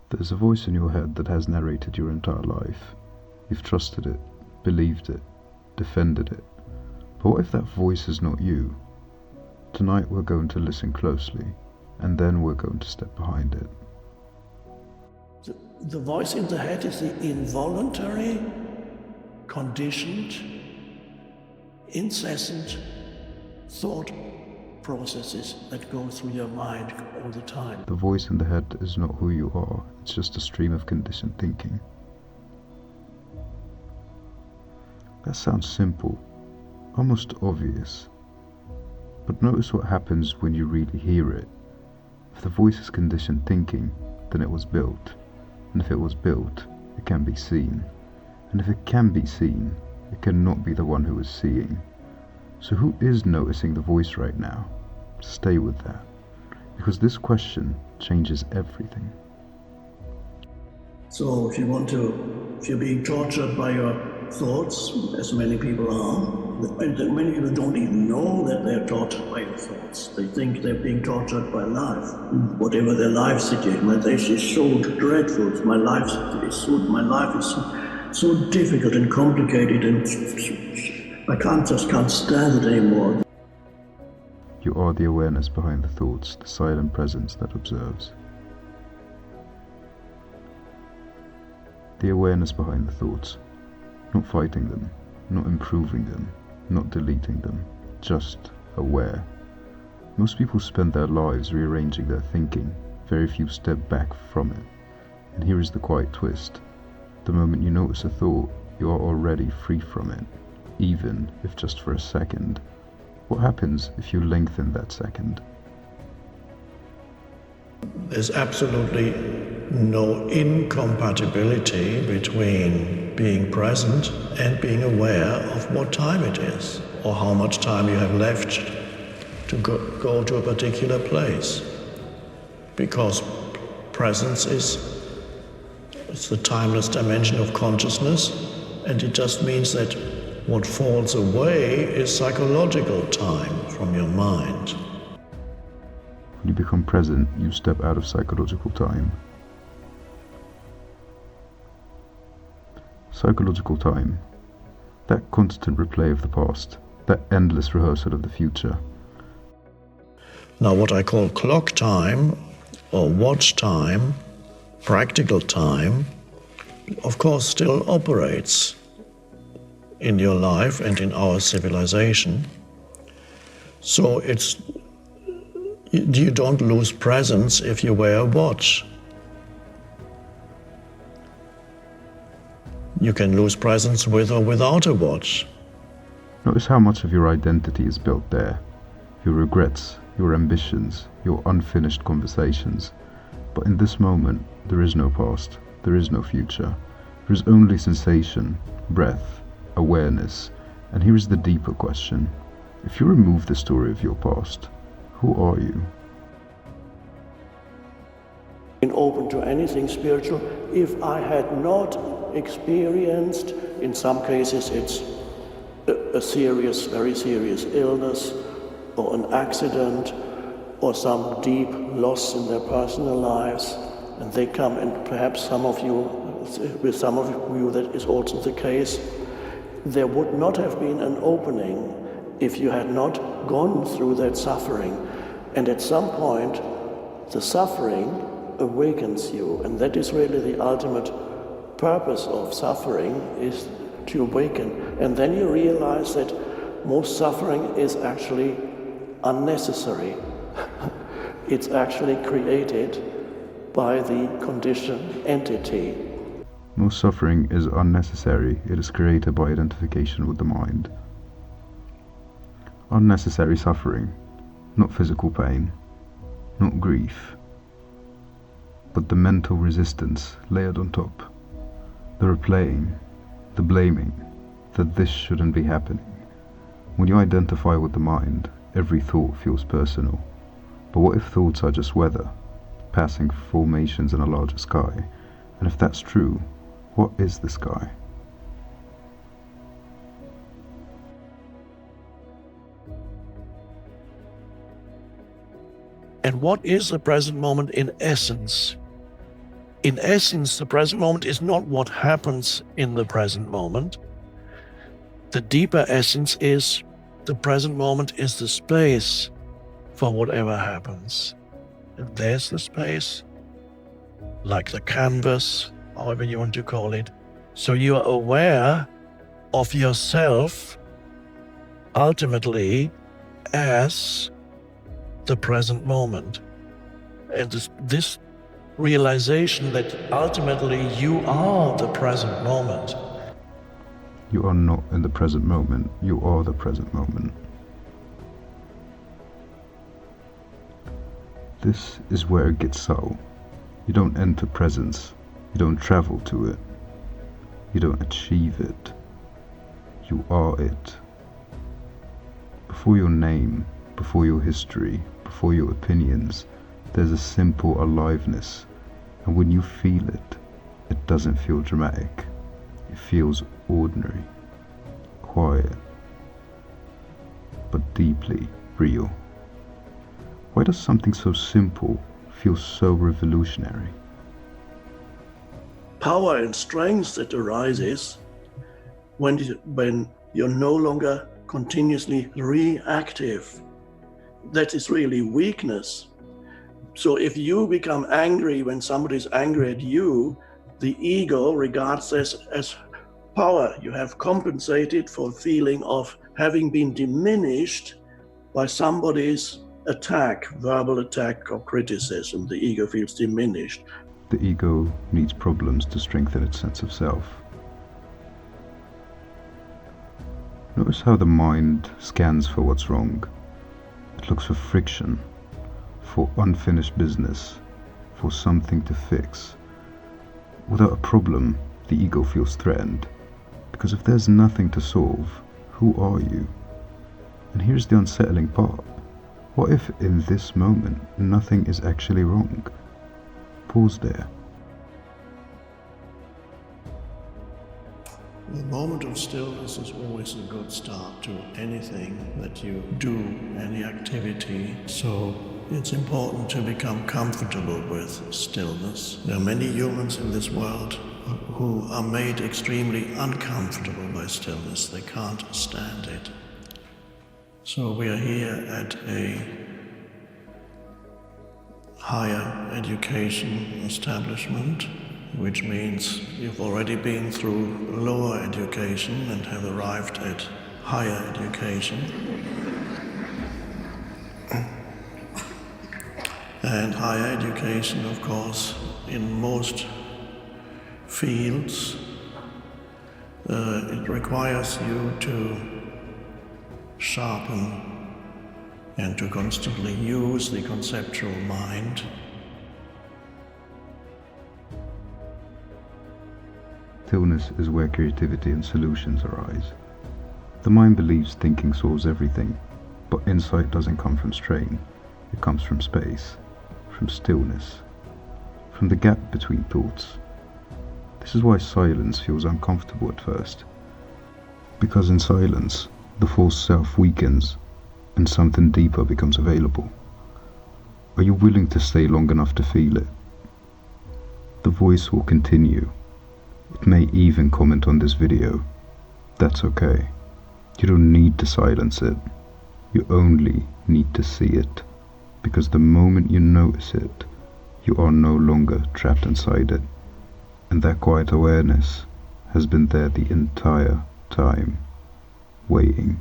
There's a voice in your head that has narrated your entire life. You've trusted it, believed it, defended it. But what if that voice is not you? Tonight we're going to listen closely, and then we're going to step behind it. The voice in the head is the involuntary, conditioned, incessant thought processes that go through your mind all the time. The voice in the head is not who you are, it's just a stream of conditioned thinking. That sounds simple, almost obvious. But notice what happens when you really hear it. If the voice is conditioned thinking, then it was built. And if it was built, it can be seen. And if it can be seen, it cannot be the one who is seeing. So who is noticing the voice right now? Stay with that, because this question changes everything. So if you're being tortured by your thoughts, as many people are, and many people don't even know that they're tortured by your thoughts. They think they're being tortured by life. Whatever their life situation, my life is so dreadful, my life is so difficult and complicated, and I just can't stand it anymore. You are the awareness behind the thoughts, the silent presence that observes. The awareness behind the thoughts, not fighting them, not improving them, not deleting them, just aware. Most people spend their lives rearranging their thinking, very few step back from it. And here is the quiet twist. The moment you notice a thought, you are already free from it, even if just for a second. What happens if you lengthen that second? There's absolutely no incompatibility between being present and being aware of what time it is, or how much time you have left to go to a particular place. Because presence is the timeless dimension of consciousness, and it just means that what falls away is psychological time from your mind. When you become present, you step out of psychological time. Psychological time, that constant replay of the past, that endless rehearsal of the future. Now, what I call clock time or watch time, practical time, of course still operates in your life and in our civilization. So you don't lose presence if you wear a watch. You can lose presence with or without a watch. Notice how much of your identity is built there. Your regrets, your ambitions, your unfinished conversations. But in this moment, there is no past, there is no future. There is only sensation, breath, awareness. And here is the deeper question. If you remove the story of your past, who are you? Being open to anything spiritual, if I had not experienced, in some cases it's a serious, very serious illness, or an accident, or some deep loss in their personal lives, and they come, and perhaps some of you that is also the case, there would not have been an opening if you had not gone through that suffering. And at some point, the suffering awakens you, and that is really the ultimate purpose of suffering, is to awaken. And then you realize that most suffering is actually unnecessary. It's actually created by the conditioned entity. Most suffering is unnecessary. It is created by identification with the mind. Unnecessary suffering, not physical pain, not grief, but the mental resistance layered on top. The replaying, the blaming, that this shouldn't be happening. When you identify with the mind, every thought feels personal. But what if thoughts are just weather, passing formations in a larger sky? And if that's true, what is the sky? And what is the present moment in essence? In essence, the present moment is not what happens in the present moment. The deeper essence is the present moment is the space for whatever happens. And there's the space, like the canvas, however you want to call it. So you are aware of yourself ultimately as the present moment. And this realization that ultimately you are the present moment. You are not in the present moment, you are the present moment. This is where it gets subtle. You don't enter presence, you don't travel to it, you don't achieve it, you are it. Before your name, before your history, before your opinions, there's a simple aliveness, and when you feel it, it doesn't feel dramatic. It feels ordinary, quiet, but deeply real. Why does something so simple feel so revolutionary? Power and strength that arises when you're no longer continuously reactive. That is really weakness. So if you become angry when somebody is angry at you, the ego regards this as power. You have compensated for feeling of having been diminished by somebody's attack, verbal attack or criticism. The ego feels diminished. The ego needs problems to strengthen its sense of self. Notice how the mind scans for what's wrong. It looks for friction, for unfinished business, for something to fix. Without a problem, the ego feels threatened. Because if there's nothing to solve, who are you? And here's the unsettling part. What if in this moment nothing is actually wrong? Pause there. The moment of stillness is always a good start to anything that you do, any activity. So it's important to become comfortable with stillness. There are many humans in this world who are made extremely uncomfortable by stillness. They can't stand it. So we are here at a higher education establishment, which means you've already been through lower education and have arrived at higher education. And higher education, of course, in most fields, it requires you to sharpen and to constantly use the conceptual mind. Stillness is where creativity and solutions arise. The mind believes thinking solves everything, but insight doesn't come from strain. It comes from space, from stillness, from the gap between thoughts. This is why silence feels uncomfortable at first. Because in silence, the false self weakens and something deeper becomes available. Are you willing to stay long enough to feel it? The voice will continue. It may even comment on this video. That's okay. You don't need to silence it. You only need to see it. Because the moment you notice it, you are no longer trapped inside it. And that quiet awareness has been there the entire time, waiting.